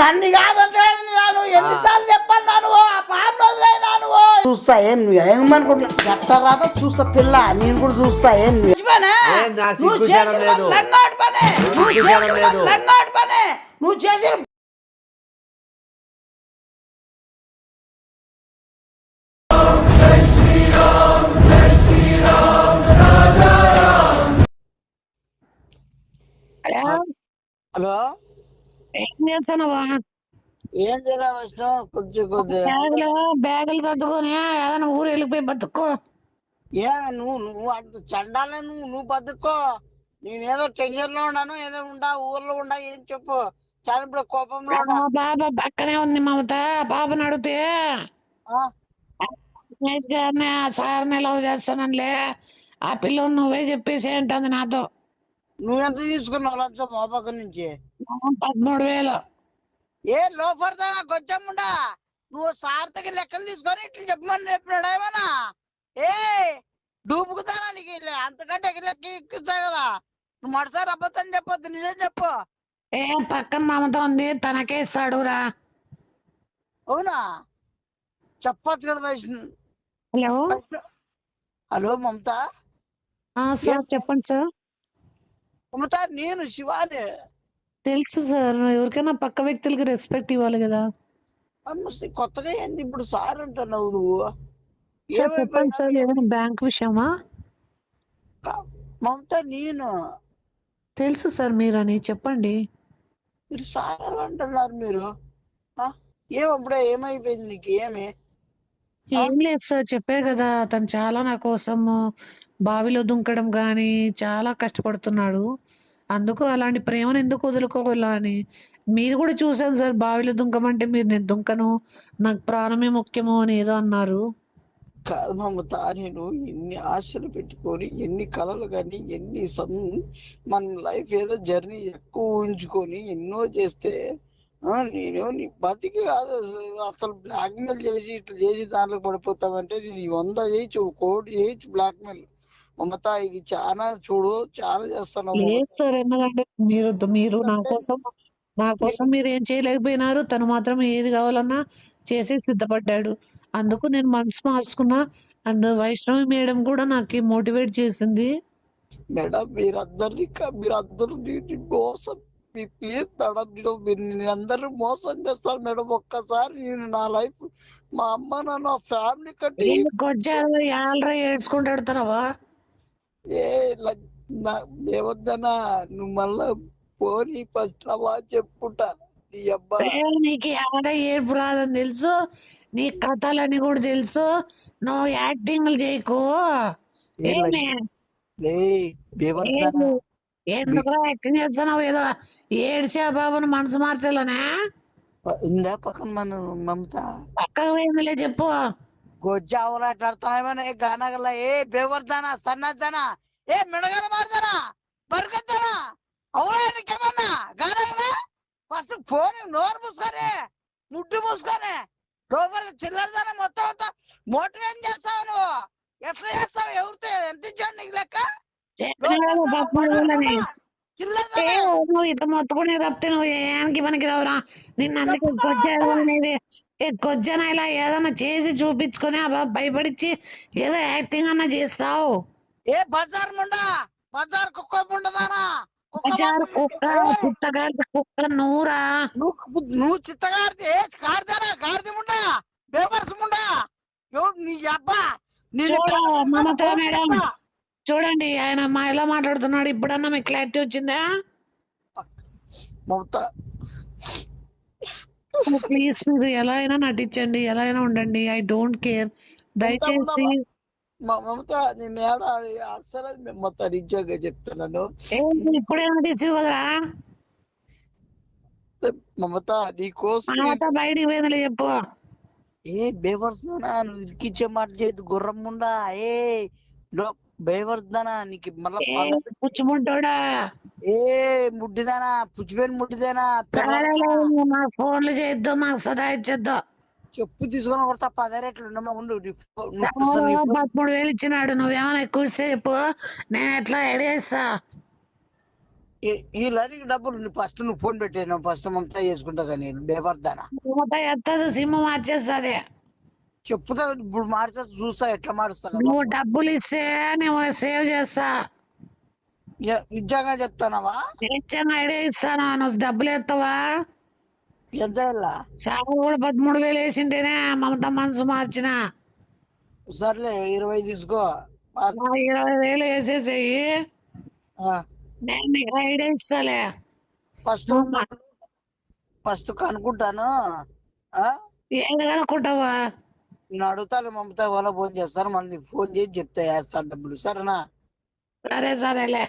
నన్ను కాదంటాడు నేను ఎన్నిసార్లు చెప్పాను నువ్వు ఆ పాప వదిలేనా నువ్వు చూస్తా ఏం నువ్వు ఏమనుకుంటా ఎట్ట రాదా చూస్తా పిల్ల నేను కూడా చూస్తా ఏం నువ్వు చేసిన లంగాడు పనే లంగాడు పనే నువ్వు చేసిన హలో ఏం చేస్తున్నావా? ఏం చేయరా విష్ణు కొంచెం బ్యాగులు సర్దుకొని ఏదైనా ఊరు వెళ్ళిపోయి బతుక్కో. ఏ నువ్వు అంత చండాలే నువ్వు బతుక్కో. నేనేదో టెన్షన్ లో ఉన్నాను, ఏదో ఉండా ఊర్లో ఉండా ఏం చెప్పు. చాలా ఇప్పుడు కోపంలో ఉన్నా. బాబా పక్కనే ఉంది మమత. బాబుని అడిగితే గారిని ఆ సార్ని లవ్ చేస్తాననిలే, ఆ పిల్లని నువ్వే చెప్పేసి ఏంటంది నాతో. నువ్వెంత తీసుకున్నావు లంచం మా పక్క నుంచి? 13,000. ఏ లోపడతానా కొంచెముండా నువ్వు సార్ దగ్గర లెక్కలు తీసుకొని ఇట్లా చెప్పమని చెప్పినాడు ఏమన్నా? ఏ డూపుకుతానా నీకు అంతకంటే లెక్క ఎక్కిస్తావు కదా. నువ్వు మరోసారి అబద్ధం చెప్పొద్దు, నిజం చెప్పు. ఏ పక్కన మమత ఉంది, తనకే ఇస్తాడురా. అవునా? చెప్పచ్చు కదా వైష్ణు. హలో హలో మమత. సార్ చెప్పండి సార్. మమత నేను శివాని. తెలుసు సార్, ఎవరికైనా పక్క వ్యక్తులకి రెస్పెక్ట్ ఇవ్వాలి కదా. కొత్తగా ఏంది ఇప్పుడు సార్ అంటున్నావు నువ్వు? సార్ చెప్పండి సార్, ఏదైనా బ్యాంక్ విషయమా? మమత నేను తెలుసు సార్ మీరని, చెప్పండి. మీరు సార్ అంటున్నారు మీరు. ఏమప్పుడే ఏమైపోయింది నీకు? ఏం లేదు సార్, చెప్పే కదా తను చాలా నా కోసం బావిలో దుంకడం గాని చాలా కష్టపడుతున్నాడు. అందుకు అలాంటి ప్రేమను ఎందుకు వదులుకోవాలా అని. మీరు కూడా చూసాను సార్, బావిలో దుంకమంటే మీరు నేను దుంకను, నాకు ప్రాణమే ముఖ్యము అని ఏదో అన్నారు. కాదు మమత, నేను ఎన్ని ఆశలు పెట్టుకొని ఎన్ని కళలు కానీ మన లైఫ్ ఏదో జర్నీ ఎక్కువ ఊహించుకొని ఎన్నో చేస్తే నేను నీ బతికి కాదు అసలు బ్లాక్మెయిల్ చేసి ఇట్లా చేసి దాంట్లో పడిపోతామంటే నేను 100 చేయొచ్చు, 1 కోటి చేయొచ్చు బ్లాక్మెయిల్. మమత ఇది చాలా చూడు, చాలా చేస్తాను. లేదు సార్, ఎందుకంటే మీరు నా కోసం మీరు ఏం చేయలేకపోయినారు, తను మాత్రం ఏది కావాలన్నా చేసే సిద్ధపడ్డాడు. అందుకు నేను మనసు మార్చుకున్నా. అండ్ వైష్ణవి మేడం కూడా నాకు మోటివేట్ చేసింది. మేడం మీరందరూ మోసం, ప్లీజ్ మేడం, మీరు అందరూ మోసం చేస్తారు మేడం. ఒక్కసారి నేను నా లైఫ్, మా అమ్మ నాన్న ఫ్యామిలీ కట్టి ఏడ్చుకుంటాడు తనవా? ఏవద్దనా నువ్వు మళ్ళా పోనీ పస్తావా చెప్పుకుంటా. నీ అబ్బాయి నీకు ఆడ ఏడుపు రాదని తెలుసు, నీ కథలని కూడా తెలుసు, నువ్వు యాక్టింగ్లు చేయకు. ఎందుకు యాక్టింగ్ చేస్తున్నావు? ఏదో ఏడ్చా బాబుని మనసు మార్చాలనే. ఇందా పక్కన మన మమత పక్కకు పోయిందిలే, చెప్పు. గొజ్జావులాట్లాడుతున్నామని గానగల ఏ బేవర్దానా సన్నద్దానా ఏ మిడగల మారుతానా బరకద్దానా అవునా నీకేమన్నా గానగల? ఫస్ట్ ఫోన్ నోరు మూసుకొని ముడ్డు మూసుకొని లోపల చిల్లరదానా మొత్తం మోటివేట్ చేస్తావు నువ్వు. ఎట్లా చేస్తావు? ఎవరితో ఎంత ఇచ్చాడు నీకు లెక్క? నువ్వు ఇట్లా మొత్తుకునే తప్పితే నువ్వు ఏనికి పనికి రావురా. నిన్ను అందుకే గొజ్జనేది గొజ్జన ఇలా ఏదన్నా చేసి చూపించుకొని ఆ బాబు భయపడిచ్చి ఏదో యాక్టింగ్ అన్నా చేస్తావు. ఏ బజార్ ముండా, బజార్ కుక్క ముండదానా? బజార్ కుక్క, చిత్తగారి కుక్క నువ్వురా. నువ్వు చిత్తగారిది గాడిదానా? గాడిది ముండా, బేవర్స్ ముండా, ఎవరు నీ అబ్బా? మమత మేడం చూడండి, ఆయన ఎలా మాట్లాడుతున్నాడు. ఇప్పుడన్నా మీకు క్లారిటీ వచ్చిందా? ప్లీజ్ మీరు ఎలా అయినా నటించండి, ఎలా అయినా ఉండండి, ఐ డోంట్ కేర్. దయచేసి మమత నేను అసలు మమత నిజంగా చెప్తున్నాను. ఇప్పుడే నటించు కదరా మమత, నీకోసం బయటికి పోయిందిలే చెప్పు. ఏ బేవర్స్దానా నువ్వు ఇరికిచ్చే మాట చేయదు గుర్రం ముండా. ఏ బేవర్స్దానా నీకు మళ్ళా పుచ్చుముంటోడా? ఏ ముడ్డిదానా, పుచ్చిపోయిన ముడ్డిదానా? మాకు ఫోన్లు చేయొద్దు, మాకు సదా ఇచ్చొద్దు. చెప్పు తీసుకొని కొడతా 10 రేట్లు ఉండు. 13,000 ఇచ్చినాడు, నువ్వేమైనా ఎక్కువ ఇస్తే చెప్పు, నేను ఎట్లా ఐడియా ఇస్తా. ఈ లైన్కి డబ్బులు ఫస్ట్ నువ్వు ఫోన్ పెట్టాను, ఫస్ట్ మమతా చేసుకుంటా కానీ బేపర్దానా మూట ఎత్తదు, సిమ్ మార్చేస్తుంది. చెప్పుతా ఇప్పుడు మార్చా, చూస్తా ఎట్లా మారుస్తా. నువ్వు డబ్బులు ఇస్తే నేను సేవ్ చేస్తా. నిజంగా చెప్తానవా? నిజంగా ఐడియా ఇస్తాను. నువ్వు డబ్బులు ఎత్తావా? ఎంత వెళ్ళా? సాగు కూడా 13,000 వేసింటేనే మమత మనసు మార్చిన. సర్లే 20 తీసుకో. 20,000 వేసేసేయి, నేను నీకు ఐడియా ఇస్తాలే. ఫస్ట్ కనుక్కుంటాను. ఏది కనుక్కుంటావా? నేను అడుగుతాను, మమతా వాళ్ళ ఫోన్ చేస్తాను, మళ్ళీ ఫోన్ చేసి చెప్తా వేస్తాను డబ్బులు. సరేనా? సరేలే.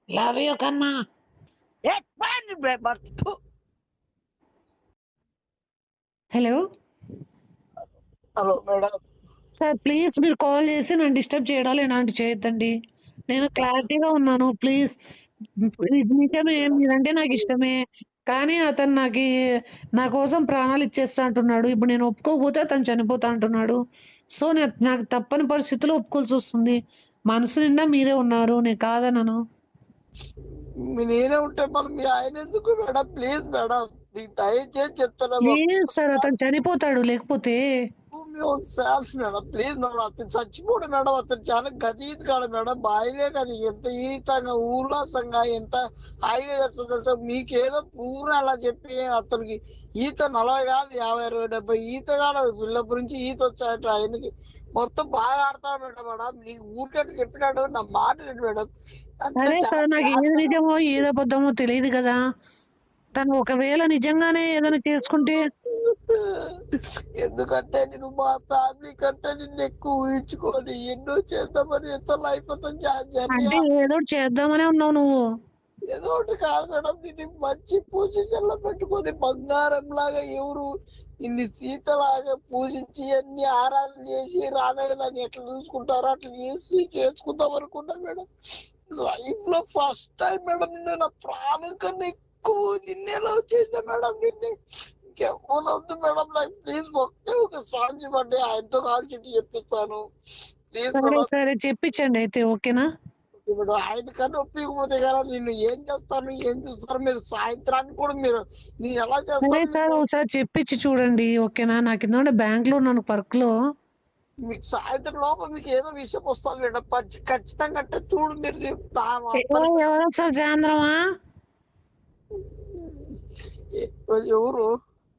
లవ్ యూ కన్నా. Hello hello madam. Sir please మీరు కాల్ చేసి నన్ను డిస్టర్బ్ చేయడాలు ఇలాంటి చేయొద్దండి. నేను క్లారిటీగా ఉన్నాను. ప్లీజ్, నిజమే, మీరంటే నాకు ఇష్టమే, కానీ అతను నా కోసం ప్రాణాలు ఇచ్చేస్తా అంటున్నాడు. ఇప్పుడు నేను ఒప్పుకోకపోతే అతను చనిపోతా అంటున్నాడు. సో నాకు తప్పని పరిస్థితుల్లో ఒప్పుకోవాల్సి వస్తుంది. మనసు నిండా మీరే ఉన్నారు, నేను కాదనను. నేనే ఉంటే మళ్ళీ మీ ఆయన ఎందుకు మేడం? ప్లీజ్ మేడం, నీకు దయచేసి చెప్తాను. లేదు సార్, అతను చనిపోతాడు లేకపోతే. మేడం ప్లీజ్ మేడం, అతను చచ్చిపోడు మేడం. అతను చాలా గజీత్ కాడు మేడం. బాయిలే కానీ ఎంత ఈతంగా ఉల్లాసంగా ఎంత హాయిగా చేస్తుంది తెలుసా. మీకేదో పూరా అలా చెప్పి అతనికి ఈత 40 కాదు 50, 60, 70 ఈత కాదు. పిల్ల గురించి ఈత వచ్చాయట ఆయనకి. మొత్తం బాగా ఆడతాడు మేడం. నీకు ఊరికే చెప్పినాడు, నా మాట మేడం. అదే సార్, నాకు ఏది నిజమో ఏదో అబద్ధమో తెలియదు కదా. తను ఒకవేళ నిజంగానే ఏదైనా చేసుకుంటే, ఎందుకంటే నేను మా ఫ్యామిలీ కంటే నిన్ను ఎక్కువ ఊహించుకొని ఎన్నో చేద్దామని ఎంతో లైఫ్ అంటే ఏదో చేద్దామనే ఉన్నావు నువ్వు. ఏదో ఒకటి కాదు మేడం. నిన్ను మంచి పొజిషన్ లో పెట్టుకొని బంగారం లాగా ఎవరు ఇన్ని సీతలాగా పూజించి అన్ని ఆరాధన చేసి రాధని ఎట్లా చూసుకుంటారో అట్లా చేసి చేసుకుందాం అనుకున్నా మేడం. లైఫ్ లో ఫస్ట్ టైం మేడం నిన్ను నా ప్రాణం కన్నా ఎక్కువ నిన్నే లవ్ చేసిన మేడం. నిన్నే ఇంకెవ్వనొద్దు మేడం. నాకు ప్లీజ్ ఒక సాంగ్స్ ఇవ్వండి, ఆయనతో కాల్ చెట్టు చెప్పిస్తాను ప్లీజ్ మేడం. సరే చెప్పించండి అయితే, ఓకేనా? ఇప్పుడు ఆయన కన్నా ఒప్పికపోతే కదా నేను ఏం చేస్తాను, ఏం చూస్తారు మీరు? సాయంత్రానికి కూడా మీరు నేను ఎలా చేస్తాను సార్ ఒకసారి చెప్పించి చూడండి, ఓకేనా? నాకు ఎందుకంటే బ్యాంక్ లో ఉన్నాను, వర్క్ లో. మీకు సాయంత్రం లోపల మీకు ఏదో విషయం వస్తుంది మేడం. ఖచ్చితంగా అంటే చూడు మీరు. ఎవరు సార్? సాయంత్రమా? ఎవరు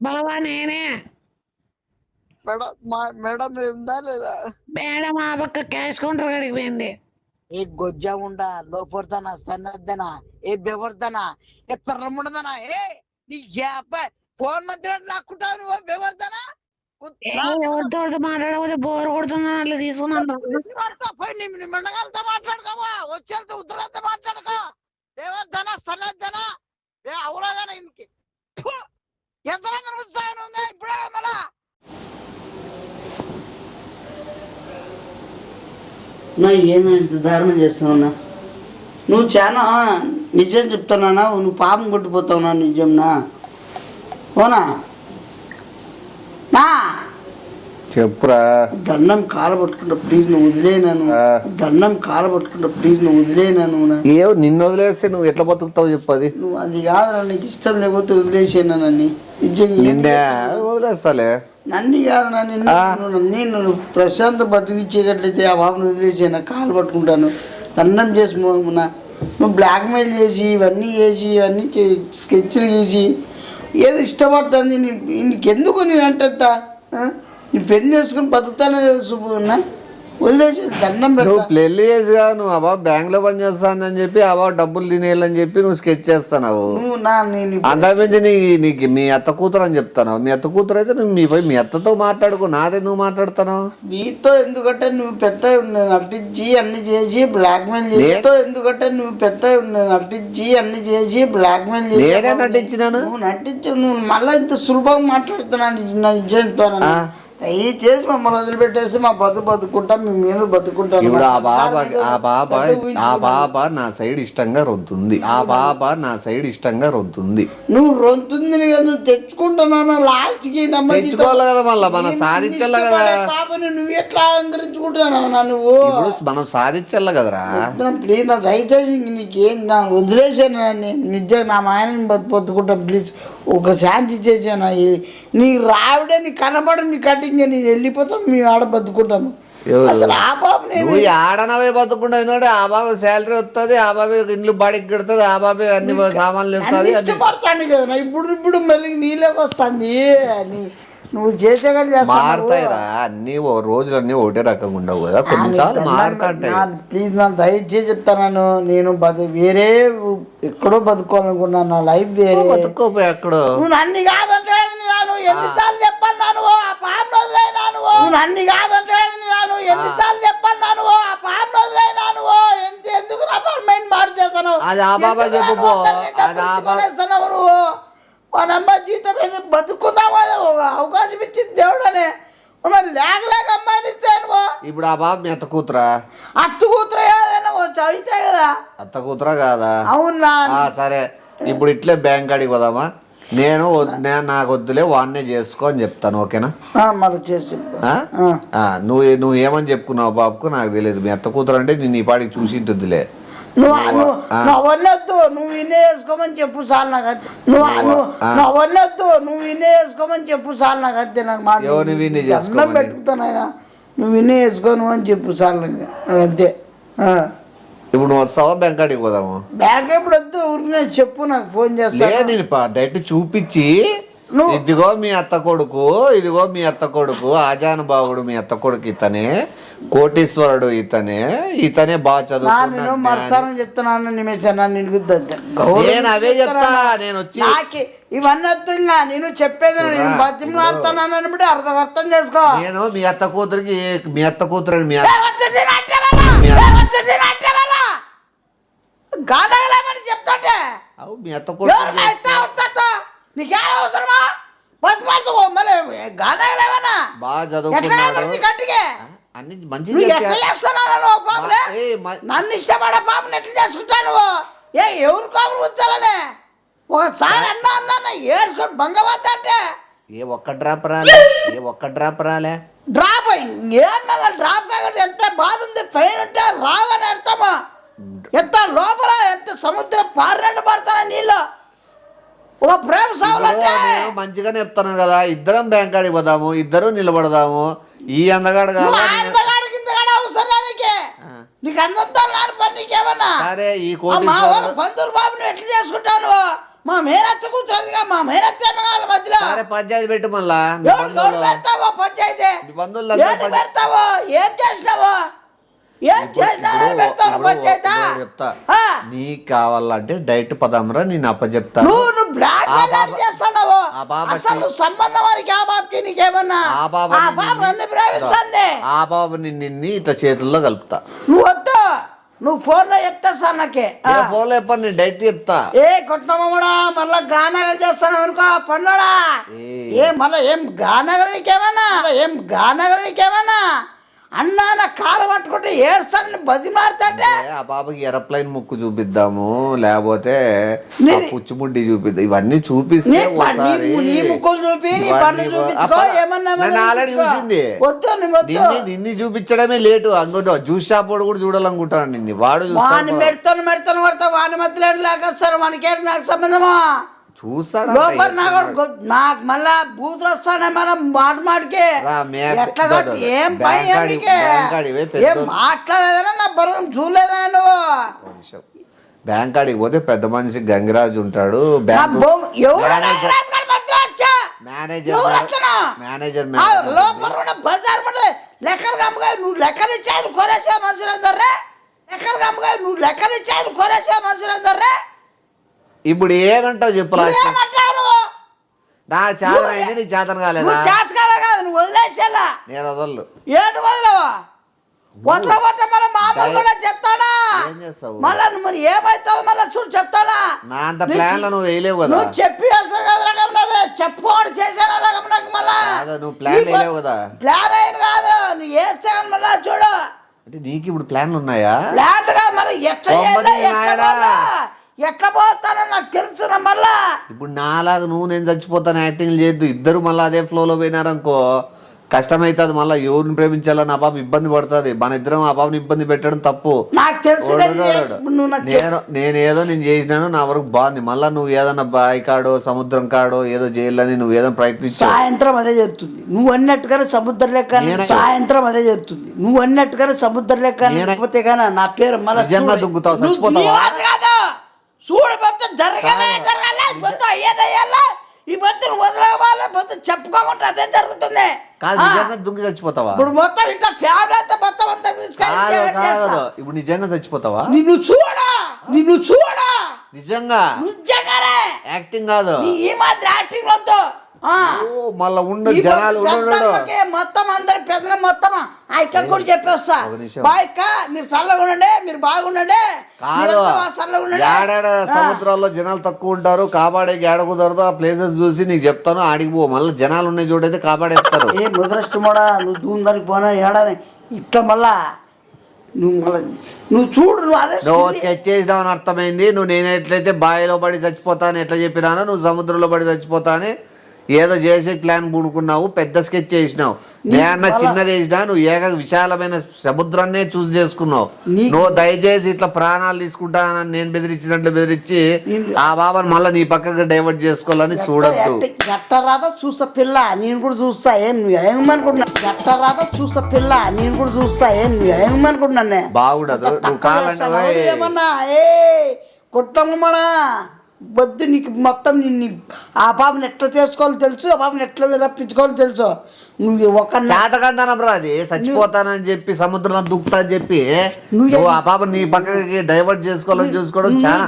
బావా? నేనే మేడం. మేడం ఉందా లేదా? మేడం ఆ పక్క క్యాష్ కౌంటర్ కాడికి పోయింది. ఏ గొజ్జా ఉండా, లోపడతానా, సన్నద్దనా, ఏ బెవర్దనా, ఏ పెర్రముండదనా, ఏ నీ అబ్బాయి ఫోన్ మధ్య లాక్కుంటావు నువ్వు బెవర్దనా. ఎవరితో మాట్లాడకపోతే బోర్ కొడుతున్నా అట్లా తీసుకున్నాను. మెండగాలతో మాట్లాడుకోవా, వచ్చేంత ఉత్తరాలతో మాట్లాడుకో. బెవర్దనా, సన్నద్దనా, ఏ అవులాదనా, ఇంటికి ఎంతమంది ఉంచుతాను ఇప్పుడే మళ్ళా. నా ఏమైంది దారుణం చేస్తున్నావునా? నువ్వు చాలా నిజం చెప్తున్నానా? నువ్వు పాపం కొట్టిపోతావునా? నిజంనా? ఓనా నా చెప్పురా. దండం కాల పట్టుకుంటా ప్లీజ్, నువ్వు వదిలేనాను. దండం కాల పట్టుకుంటా ప్లీజ్, నువ్వు వదిలేనాను. ఏ నిన్ను వదిలేస్తే నువ్వు ఎట్లా బతుకుతావు చెప్పది. నువ్వు అది కాదురా, నీకు ఇష్టం లేకపోతే వదిలేసాను. నన్ను వదిలేస్తాలే. నన్ను కాదు, నన్ను ప్రశాంత బతికిచ్చేటట్లయితే ఆ బాబుని వదిలేసాను. కాలు పట్టుకుంటాను, దండం చేసి. నువ్వు బ్లాక్మెయిల్ చేసి ఇవన్నీ స్కెచ్లు గీసి ఏదో ఇష్టపడుతుంది. నీకెందుకు నేను అంటా? నీ పెళ్లి చేసుకుని బతుకుతానే కదా శుభ్రంగా వదిలేసి దండం నువ్వు పెళ్లి చేసిగా నువ్వు అబ్బా బ్యాంక్ లో పని చేస్తానని చెప్పి అబ్బా డబ్బులు తినేయాలని చెప్పి నువ్వు స్కెచ్ చేస్తున్నావు. అంతకుమించి నీకు మీ అత్త కూతురు అని చెప్తాను. మీ అత్త కూతురు అయితే నువ్వు మీ అత్తతో మాట్లాడుకో, నాదే నువ్వు మాట్లాడుతున్నావు. నీతో ఎందుకంటే నువ్వు పెద్ద నటించి అన్ని చేసి బ్లాక్మెయిల్ చేసి, ఎందుకంటే నువ్వు పెద్ద నటించి అన్ని చేసి బ్లాక్మెయిల్ చేసి. నేనే నటించినాను? నువ్వు నటించు. నువ్వు మళ్ళీ ఇంత సులభంగా మాట్లాడుతున్నాను. నిజం దయచేసి మమ్మల్ని వదిలిపెట్టేసి మా బతుకుంటాం మేము మీద బతుకుంటాం. ఇప్పుడు ఆ బాబా నా సైడ్ ఇష్టంగా రొంతుంది. నువ్వు రొంతుంది నువ్వు తెచ్చుకుంటున్నాను లాస్ట్ కి తెచ్చుకోవాలి కదా, మళ్ళీ మనం సాధించాలి కదా. పాపని నువ్వు ఎట్లా అలంకరించుకుంటున్నావు నువ్వు? మనం సాధించాలి కదరా. ప్లీజ్ నా దయచేసి నీకేం నా వదిలేసాను నిజంగా నా మాయని బతుకుంటా. ప్లీజ్ ఒక శాంతి ఇచ్చేసాను. నీ రావిడే నీ కనబడు నీ కటింగ్ నేను వెళ్ళిపోతాం. మేము ఆడ బతుకుంటాము. అసలు ఆ బాబు నువ్వు ఆడనవే బతుకుంటావు. ఎందుకంటే ఆ బాబు శాలరీ వస్తుంది, ఆ బాబు ఇల్లు బాడికి కడుతుంది, ఆ బాబు అన్ని సామాన్లు ఇస్తుంది. ఇష్టపడతాను కదా ఇప్పుడు మళ్ళీ నీళ్ళకి వస్తుంది. నువ్వు చేసే మారుతాయిరా అన్ని రోజులన్నీ ఒకటే రకంగా ఉండవు కదా, కొన్నిసార్లు మారుతాంటాయి. ప్లీజ్ నా దయచేసి చెప్తాను. నేను వేరే ఎక్కడో బతుకోవాలనుకున్నాను. నా లైఫ్ వేరే బతుకోపోయి ఎక్కడో. నువ్వు నన్ను కాదంటే ఎన్నిసార్లు చెప్పాను ఆ పాప వదిలేనాను. నన్ను కాదంటే ఎన్నిసార్లు చెప్పాను ఆ పాప వదిలేనాను. ఎందుకు నా మైండ్ మార్చేస్తాను? అది ఆ బాబా చెప్పు. నువ్వు వాళ్ళమ్మ జీతం బతుకుందామా అవకాశం ఇచ్చింది దేవుడనే. లేక అమ్మాయిని ఇస్తాను. ఇప్పుడు ఆ బాబు మీ అత్త కూతురా? అత్త కూతురు ఏదైనా చదివితే కదా. అత్త కూతురా కాదా? అవునా? సరే ఇప్పుడు ఇట్లే బ్యాంక్ కాడికి పోదామా? నేను నాకు వద్దులే వాడినే చేసుకో అని చెప్తాను. ఓకేనా? మళ్ళీ చేసి నువ్వు ఏమని చెప్పుకున్నావు బాబుకు నాకు తెలియదు. మీ అత్త కూతురు అంటే నేను ఈ పాటికి చూసి ఉంటుందిలే. నువ్వు అవన్నొద్దు, నువ్వు వినే వేసుకోమని చెప్పు సార్ నాకు అంతే. నువ్వు అవన్నొద్దు, నువ్వు వినే వేసుకోమని చెప్పు సార్ నాకు అంతే. నాకు మాట అన్నం పెట్టుకుతాను ఆయన. నువ్వు వినే వేసుకోను అని చెప్పు సార్ నాకు అంతే. ఇప్పుడు నువ్వు వస్తావా బ్యాంక్ కాడికి పోదాము? బ్యాంక్ ఎప్పుడు వద్దు, ఊరికే చెప్పు నాకు ఫోన్ చేస్తా. నేను డైరెక్ట్ చూపించి ఇదిగో మీ అత్త కొడుకు ఆజానుబావుడు మీ అత్త కొడుకు ఇతనే, కోటీశ్వరుడు ఇతనే బాగా చదువుకున్నాను మరసారం చెప్తున్నాను. నేను అవే చెప్తా. నేను వచ్చి ఇవన్నీ వస్తున్నా నేను చెప్పేది బతిమాడుతున్నాను బట్టి అర్థం చేసుకో. నేను మీ అత్త కూతురికి మీ అత్త కూతురని గానగలేమని చెప్తాంటే మీ అత్త కూతురు నీకేం అవసరమా? బతుకుతావు మళ్ళీ గానగలేమన్నా బాగా చదువుకున్నాడు గట్టిగా అన్ని మంచిగా నన్ను ఇష్టపడే పాపని ఎట్లా చేసుకుంటాను? ఎవరు కాపురు వచ్చారనే ఒకసారి అన్నా ఏడ్చుకొని బంగవద్ద అంటే ఒక్క డ్రాప్ రాలే డ్రాప్ ఏమన్నా డ్రాప్ కాబట్టి ఎంత బాధ ఉంది. పైన అంటే రావని అర్థమా? ఎంత లోపల ఎంత సముద్రం పారినట్టు పడతానా నీళ్ళు. ఓ ప్రేమ సాగులంటే మంచిగానే చెప్తాను కదా. ఇద్దరం బ్యాంక్ కాడికి పోదాము, ఇద్దరు నిలబడదాము. ఈ అందగాడు అందగాడు కిందగాడు అవసరానికి నీకు అందంతో రాని పని నీకేమన్నా? సరే ఈ మా వాళ్ళ బంధువులు బాబుని ఎట్లా చేసుకుంటాను? మా మేనత్త కూతురుగా మా మేనత్త మధ్యలో పంచాయతీ పెట్టు. మళ్ళా పెడతావో పంచాయతీ పెడతావో? ఏం చేసినావో? చెప్తా. నీకు కావాలంటే డైరెక్ట్ పదాంరా, నేను అప్పచెప్తా. సంబంధం ఆ బాబు నిన్ను ఇట్లా చేతుల్లో కలుపుతా. నువ్వు వద్దు, నువ్వు ఫోన్ లో చెప్తా సార్ నాకే. ఫోన్ లో చెప్పండి, నేను డైరెక్ట్ చెప్తా. కొట్టమడా మళ్ళా గానగలు చేస్తాను అనుకో పనుడా. మళ్ళా ఏం గానగలనికేమన్నా అన్నా నా కాలు పట్టుకుంటే ఏడ్సాన్ని బతిమారుతాంటే ఆ బాబాకి ఏరోప్లేన్ ముక్కు చూపిద్దాము, లేకపోతే పుచ్చిముడ్డి చూపిద్దాం. ఇవన్నీ చూపిస్తే ముక్కులు చూపి ఆల్రెడీ చూసింది. నిన్ను చూపించడమే లేటు. అంగో జ్యూస్ షాప్ వాడు కూడా చూడాలనుకుంటాను నిన్ను. వాడు పెడతాను పడతా వాని మధ్యలో లేకొస్తారు. మనకేంటి నాకు సంబంధమా? చూస్తాడు నాకు మళ్ళా బూతులు వస్తానే మనం మాటికి ఎట్లా ఏం భయం ఏం మాట్లాడలేదనా నా బలం చూడలేదనా నువ్వు? బ్యాంక్ కాడికి పోతే పెద్ద మనిషి గంగిరాజు ఉంటాడు. లెక్కలు కమ్ముగా నువ్వు లెక్కలు ఇచ్చాను కొనేసే మనుషులందర్రే. లెక్కలు కమ్ముగా నువ్వు లెక్కలు ఇచ్చాను కొనేసే మనుషులందర్రే. ఇప్పుడు ఏమంటావు చెప్పు? నాకు చేతన అయింది, నీకు చేతన కాలేదా? కాదు నువ్వు వదిలేసేలా. నేను వదలు. ఏంటి వదలవా? వదలపోతే మళ్ళీ మామూలు కూడా చెప్తానా? ఏం చేస్తావు మళ్ళీ మరి ఏమైతావు మళ్ళీ చూడు చెప్తానా? నా అంత ప్లాన్ లో నువ్వు వేయలేవు కదా. నువ్వు చెప్పి వేస్తావు కదా చెప్పుకోండి చేశాను నాకు మళ్ళా నువ్వు ప్లాన్ వేయలేవు కదా. ప్లాన్ అయిన కాదు నువ్వు వేస్తే మళ్ళా చూడు. అంటే నీకు ఇప్పుడు ప్లాన్లు ఉన్నాయా? ప్లాన్ గా మరి ఎట్లా పోతానో నాకు తెలుసు మళ్ళా. ఇప్పుడు నాలాగా నువ్వు నేను చచ్చిపోతాను యాక్టింగ్ చేయొద్దు. ఇద్దరు మళ్ళీ అదే ఫ్లోలో పోయినారనుకో కష్టమవుతుంది. మళ్ళీ ఎవరిని ప్రేమించాలని ఆ బాబు ఇబ్బంది పడుతుంది. మన ఇద్దరం ఆ బాబుని ఇబ్బంది పెట్టడం తప్పు. నాకు తెలుసు నేనేదో నేను చేసినాను నా వరకు బాగుంది. మళ్ళీ నువ్వు ఏదన్నా బావి కాడో సముద్రం కాడో ఏదో చేయాలని నువ్వు ఏదో ప్రయత్నించావు. సాయంత్రం అదే జరుగుతుంది నువ్వు అన్నట్టుగానే సముద్రం లెక్క. సాయంత్రం అదే జరుగుతుంది నువ్వు అన్నట్టుగానే సముద్రం లెక్క. లేకపోతే కానీ నా పేరు మళ్ళీ నిజంగా దుంకుతావు, చచ్చిపోతావా? చూడు మొత్తం జరగాలి మొత్తం అయ్యేదయ్యాలా. ఈ మొత్తం వదలవాలి మొత్తం చెప్పుకోకుండా అదే జరుగుతుంది. దుంకి చచ్చిపోతావా? ఇప్పుడు మొత్తం ఇట్లా ఫ్యామిలీ అంతా మొత్తం అంతా ఇప్పుడు నిజంగా చచ్చిపోతావా? నిన్ను చూడా నిజంగానే యాక్టింగ్ కాదు. ఈ మాత్రం యాక్టింగ్ వద్దు. మళ్ళా ఉండు జనాలు మొత్తం అందరి పెద్ద మొత్తం ఆ ఇక్కడ కూడా చెప్పేస్తా. బాయ్క మీరు చల్లగా ఉండండి, మీరు బాగుండండి. ఏడాడ సముద్రాల్లో జనాలు తక్కువ ఉంటారు, కాపాడేకి ఏడ కుదరదు. ఆ ప్లేసెస్ చూసి నీకు చెప్తాను ఆడికి పో. మళ్ళీ జనాలు ఉన్నాయి చూడైతే కాపాడేస్తారు. ఏ ముద్రష్టమోడా నువ్వు దూందానికి పోనా ఏడాది ఇట్లా మళ్ళా నువ్వు చూడు. నువ్వు స్కెచ్ చేసినావని అర్థమైంది. నువ్వు నేను ఎట్లయితే బావిలో పడి చచ్చిపోతాను ఎట్లా చెప్పినానో నువ్వు సముద్రంలో పడి చచ్చిపోతానే ఏదో చేసే ప్లాన్ పూనుకున్నావు. పెద్ద స్కెచ్ చేసినావు. నేనన్నా చిన్నది వేసినా నువ్వు ఏక విశాలమైన సముద్రాన్నే చూస్ చేసుకున్నావు. నువ్వు దయచేసి ఇట్లా ప్రాణాలు తీసుకుంటానని నేను బెదిరించినట్లు బెదిరించి ఆ బాబాని మళ్ళీ నీ పక్కకు డైవర్ట్ చేసుకోవాలని చూడద్దు. ఎట్టరాదా చూస్తా పిల్ల నేను కూడా చూస్తా. ఏం నువ్వు ఏమనుకుంటున్నా? ఎట్టరాదా చూస్తా పిల్ల నేను కూడా చూస్తా. ఏం నువ్వు ఏమనుకుంటున్నా? బాగుండదు నువ్వు కావాలంటే ఏమన్నా కొట్టమ్మడా వద్దు. నీకు మొత్తం నిన్ను ఆ బాబుని ఎట్లా చేసుకోవాలో తెలుసు, ఆ బాబుని ఎట్లా రప్పించుకోవాలో తెలుసు. నువ్వు ఒక చేతకంటానప్పుడు అది చచ్చిపోతానని చెప్పి సముద్రంలో దుక్కుతా అని చెప్పి నువ్వు ఆ పాప నీ పక్కకి డైవర్ట్ చేసుకోవాలని చూసుకోవడం చాలా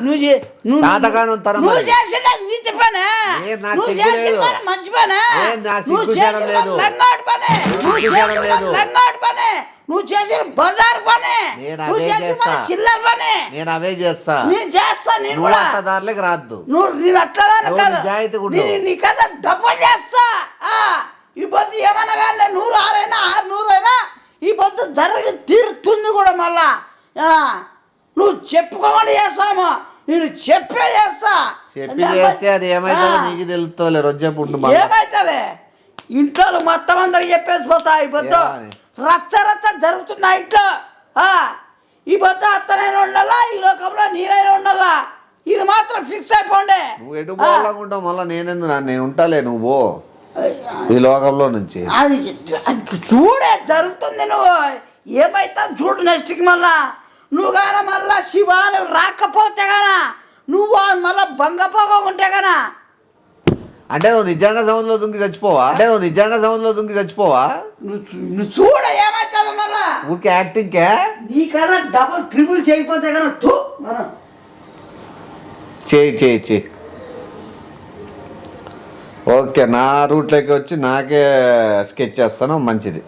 చేతకానం తరం. నువ్వు చేసిన బజార్ పనే, నువ్వు చేసిన చిల్లర పనే నేను అవే చేస్తా. నేను చేస్తా. నేను కూడా అట్లదారులకు రాద్దు. నేను అట్లా నీకన్నా డబ్బులు చేస్తా. ఈ పొద్దు ఏమన్నా కానీ 100 600 600 ఈ పొద్దు జరిగి తీరుతుంది కూడా. మళ్ళా నువ్వు చెప్పుకోకుండా చేస్తాము. నేను చెప్పే చేస్తా. చెప్పి చేస్తే అది ఏమైతుందో నీకు తెలుస్తుంది. రొజ్జపుండు ఏమైతుంది ఇంట్లో మొత్తం అందరికి చెప్పేసి పోతా. ఈ పొద్దు రచ్చ జరుగుతుంది ఇంట్లో. ఈ పొద్దు అత్తనైనా ఉండాలా, ఈ లోకంలో నేనైనా ఉండాలా. ఇది మాత్రం ఫిక్స్ అయిపోండి. నువ్వు ఎటు పోవాలనుకుంటావు మళ్ళీ నేను ఉంటాలే. నువ్వు ఈ లోకంలో నుంచి అది చూడే జరుగుతుంది. నువ్వు ఏమైతే చూడు నెక్స్ట్కి మళ్ళా నువ్వు గాన మళ్ళా శివాను రాకపోతే గానా నువ్వు మళ్ళా బంగపోకుంటే గానా అంటే నువ్వు నిజంగా సముద్రంలో దుంకి చచ్చిపోవా? నువ్వు చూడ ఏమైతుంది మళ్ళా ఊరికే యాక్టింగ్కే. నీకన్నా డబుల్ ట్రిపుల్ చేయకపోతే కన్నా చేయి. ఓకే నా రూట్లోకి వచ్చి నాకే స్కెచ్ చేస్తాను మంచిది.